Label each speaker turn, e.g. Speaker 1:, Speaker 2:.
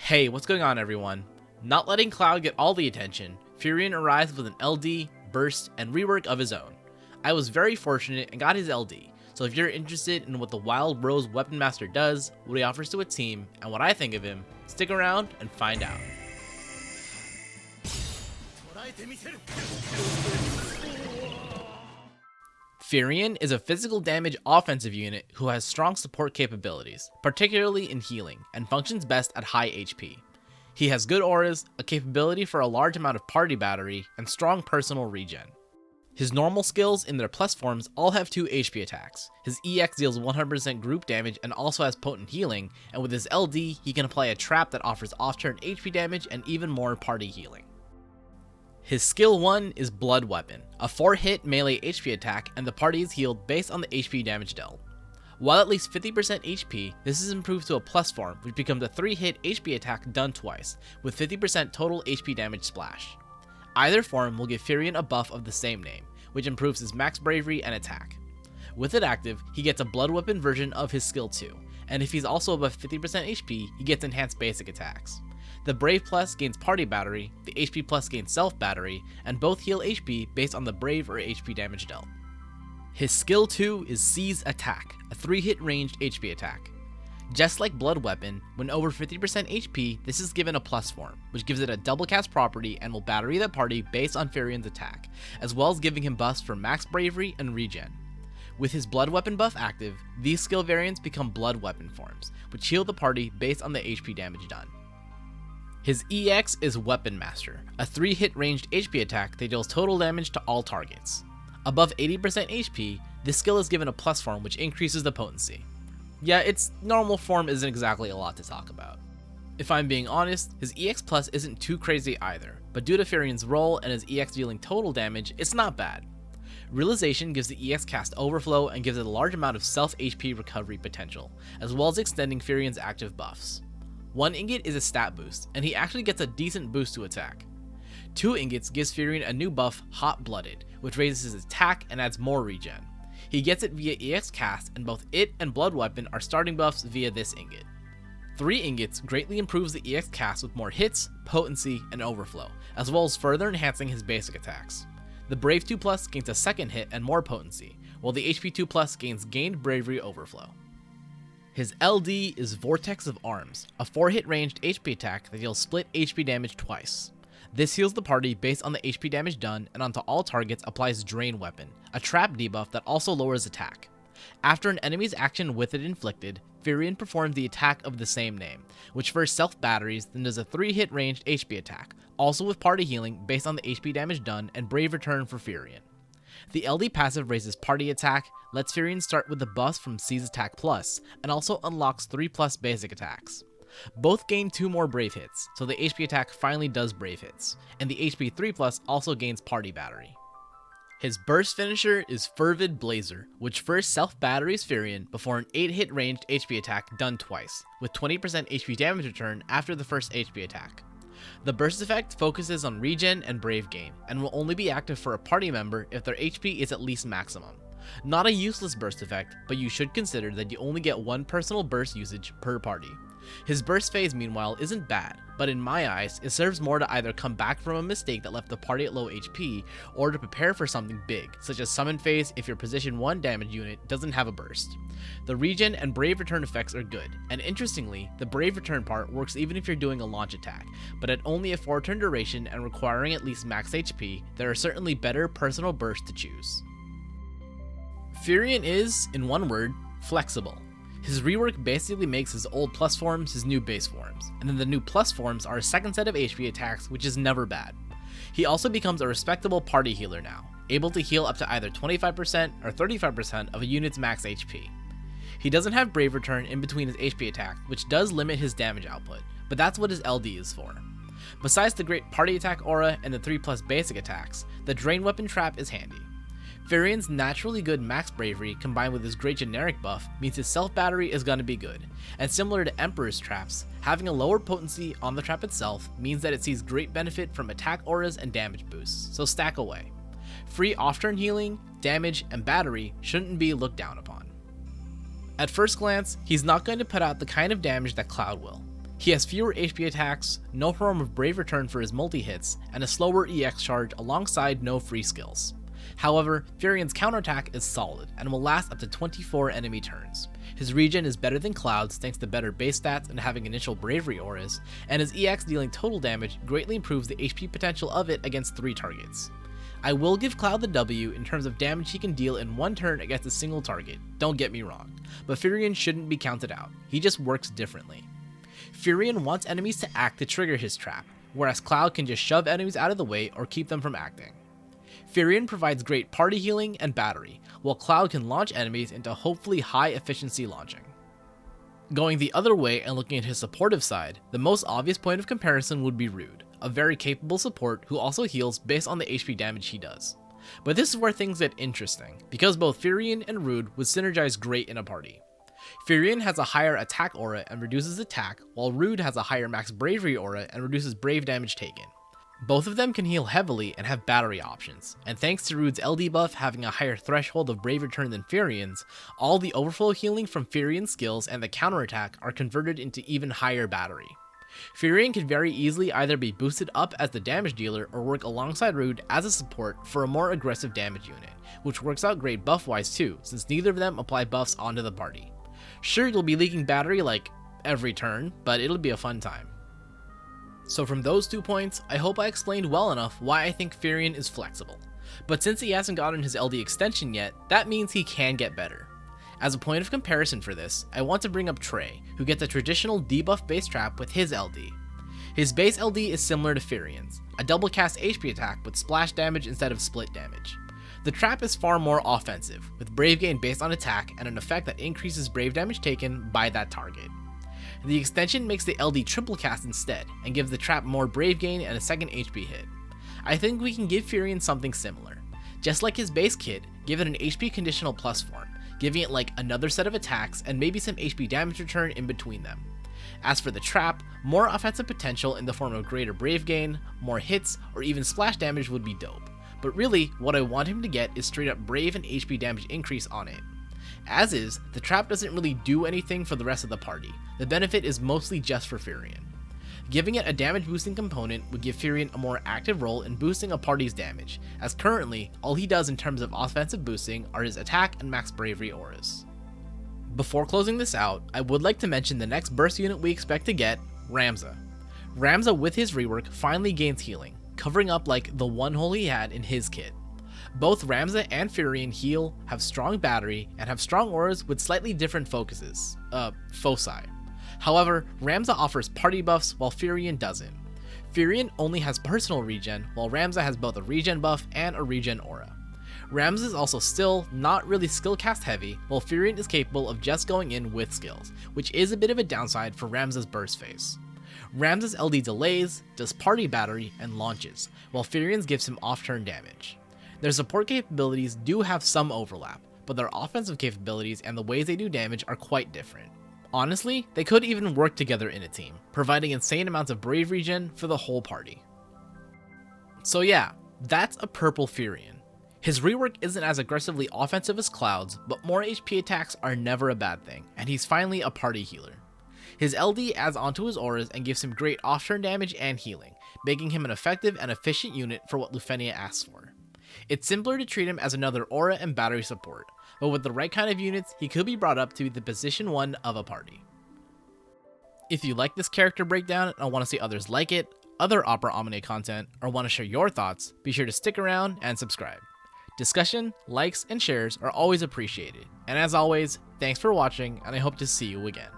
Speaker 1: Hey, what's going on everyone? Not letting Cloud get all the attention, Firion arrives with an LD, burst, and rework of his own. I was very fortunate and got his LD, so if you're interested in what the Wild Rose Weapon Master does, what he offers to a team, and what I think of him, stick around and find out. Firion is a physical damage offensive unit who has strong support capabilities, particularly in healing, and functions best at high HP. He has good auras, a capability for a large amount of party battery, and strong personal regen. His normal skills in their plus forms all have 2 HP attacks. His EX deals 100% group damage and also has potent healing, and with his LD, he can apply a trap that offers off-turn HP damage and even more party healing. His skill 1 is Blood Weapon, a 4-hit melee HP attack, and the party is healed based on the HP damage dealt. While at least 50% HP, this is improved to a plus form, which becomes a 3-hit HP attack done twice, with 50% total HP damage splash. Either form will give Firion a buff of the same name, which improves his max bravery and attack. With it active, he gets a Blood Weapon version of his skill 2, and if he's also above 50% HP, he gets enhanced basic attacks. The Brave Plus gains Party Battery, the HP Plus gains Self Battery, and both heal HP based on the Brave or HP damage dealt. His skill 2 is Seize Attack, a 3-hit ranged HP attack. Just like Blood Weapon, when over 50% HP, this is given a plus form, which gives it a double cast property and will battery the party based on Firion's attack, as well as giving him buffs for max bravery and regen. With his Blood Weapon buff active, these skill variants become Blood Weapon forms, which heal the party based on the HP damage done. His EX is Weapon Master, a 3-hit ranged HP attack that deals total damage to all targets. Above 80% HP, this skill is given a plus form which increases the potency. Yeah, its normal form isn't exactly a lot to talk about. If I'm being honest, his EX Plus isn't too crazy either, but due to Firion's role and his EX dealing total damage, it's not bad. Realization gives the EX cast overflow and gives it a large amount of self HP recovery potential, as well as extending Firion's active buffs. 1 ingot is a stat boost, and he actually gets a decent boost to attack. 2 ingots gives Firion a new buff, Hot Blooded, which raises his attack and adds more regen. He gets it via EX cast, and both it and Blood Weapon are starting buffs via this ingot. 3 ingots greatly improves the EX cast with more hits, potency, and overflow, as well as further enhancing his basic attacks. The Brave 2 Plus gains a 2nd hit and more potency, while the HP 2 Plus gains gained bravery overflow. His LD is Vortex of Arms, a 4-hit ranged HP attack that deals split HP damage twice. This heals the party based on the HP damage done, and onto all targets applies Drain Weapon, a trap debuff that also lowers attack. After an enemy's action with it inflicted, Firion performs the attack of the same name, which first self-batteries, then does a 3-hit ranged HP attack, also with party healing based on the HP damage done and Brave Return for Firion. The LD passive raises party attack, lets Firion start with the buffs from Seize Attack Plus, and also unlocks 3+ basic attacks. Both gain 2 more Brave hits, so the HP attack finally does Brave hits, and the HP 3+ also gains Party Battery. His burst finisher is Fervid Blazer, which first self-batteries Firion before an 8-hit ranged HP attack done twice, with 20% HP damage return after the first HP attack. The burst effect focuses on regen and brave gain, and will only be active for a party member if their HP is at least maximum. Not a useless burst effect, but you should consider that you only get 1 personal burst usage per party. His burst phase meanwhile isn't bad, but in my eyes, it serves more to either come back from a mistake that left the party at low HP, or to prepare for something big, such as summon phase if your position 1 damage unit doesn't have a burst. The regen and brave return effects are good, and interestingly, the brave return part works even if you're doing a launch attack, but at only a 4-turn duration and requiring at least max HP, there are certainly better personal bursts to choose. Firion is, in one word, flexible. His rework basically makes his old plus forms his new base forms, and then the new plus forms are a second set of HP attacks, which is never bad. He also becomes a respectable party healer now, able to heal up to either 25% or 35% of a unit's max HP. He doesn't have Brave Return in between his HP attacks, which does limit his damage output, but that's what his LD is for. Besides the great party attack aura and the 3+ basic attacks, the Drain Weapon trap is handy. Firion's naturally good max bravery combined with his great generic buff means his self battery is going to be good, and similar to Emperor's traps, having a lower potency on the trap itself means that it sees great benefit from attack auras and damage boosts, so stack away. Free off-turn healing, damage, and battery shouldn't be looked down upon. At first glance, he's not going to put out the kind of damage that Cloud will. He has fewer HP attacks, no form of Brave Return for his multi-hits, and a slower EX charge alongside no free skills. However, Firion's counterattack is solid and will last up to 24 enemy turns. His regen is better than Cloud's thanks to better base stats and having initial bravery auras, and his EX dealing total damage greatly improves the HP potential of it against 3 targets. I will give Cloud the W in terms of damage he can deal in one turn against a single target, don't get me wrong, but Firion shouldn't be counted out, he just works differently. Firion wants enemies to act to trigger his trap, whereas Cloud can just shove enemies out of the way or keep them from acting. Firion provides great party healing and battery, while Cloud can launch enemies into hopefully high efficiency launching. Going the other way and looking at his supportive side, the most obvious point of comparison would be Rude, a very capable support who also heals based on the HP damage he does. But this is where things get interesting, because both Firion and Rude would synergize great in a party. Firion has a higher attack aura and reduces attack, while Rude has a higher max bravery aura and reduces brave damage taken. Both of them can heal heavily and have battery options, and thanks to Rude's LD buff having a higher threshold of brave return than Firion's, all the overflow healing from Firion's skills and the counterattack are converted into even higher battery. Firion can very easily either be boosted up as the damage dealer or work alongside Rude as a support for a more aggressive damage unit, which works out great buff-wise too, since neither of them apply buffs onto the party. Sure, you'll be leaking battery like every turn, but it'll be a fun time. So from those 2 points, I hope I explained well enough why I think Firion is flexible. But since he hasn't gotten his LD extension yet, that means he can get better. As a point of comparison for this, I want to bring up Trey, who gets a traditional debuff base trap with his LD. His base LD is similar to Firion's, a double cast HP attack with splash damage instead of split damage. The trap is far more offensive, with brave gain based on attack and an effect that increases brave damage taken by that target. The extension makes the LD triple cast instead, and gives the trap more brave gain and a second HP hit. I think we can give Firion something similar. Just like his base kit, give it an HP conditional plus form, giving it like another set of attacks and maybe some HP damage return in between them. As for the trap, more offensive potential in the form of greater brave gain, more hits, or even splash damage would be dope. But really, what I want him to get is straight up brave and HP damage increase on it. As is, the trap doesn't really do anything for the rest of the party, the benefit is mostly just for Firion. Giving it a damage boosting component would give Firion a more active role in boosting a party's damage, as currently, all he does in terms of offensive boosting are his attack and max bravery auras. Before closing this out, I would like to mention the next burst unit we expect to get, Ramza. Ramza with his rework finally gains healing, covering up like the one hole he had in his kit. Both Ramza and Firion heal, have strong battery, and have strong auras with slightly different focuses, foci. However, Ramza offers party buffs while Firion doesn't. Firion only has personal regen, while Ramza has both a regen buff and a regen aura. Ramza is also still not really skill cast heavy, while Firion is capable of just going in with skills, which is a bit of a downside for Ramza's burst phase. Ramza's LD delays, does party battery, and launches, while Firion's gives him off-turn damage. Their support capabilities do have some overlap, but their offensive capabilities and the ways they do damage are quite different. Honestly, they could even work together in a team, providing insane amounts of brave regen for the whole party. So yeah, that's a purple Firion. His rework isn't as aggressively offensive as Cloud's, but more HP attacks are never a bad thing, and he's finally a party healer. His LD adds onto his auras and gives him great off-turn damage and healing, making him an effective and efficient unit for what Lufenia asks for. It's simpler to treat him as another aura and battery support, but with the right kind of units, he could be brought up to be the position 1 of a party. If you like this character breakdown and want to see others like it, other Opera Omne content, or want to share your thoughts, be sure to stick around and subscribe. Discussion, likes, and shares are always appreciated, and as always, thanks for watching, and I hope to see you again.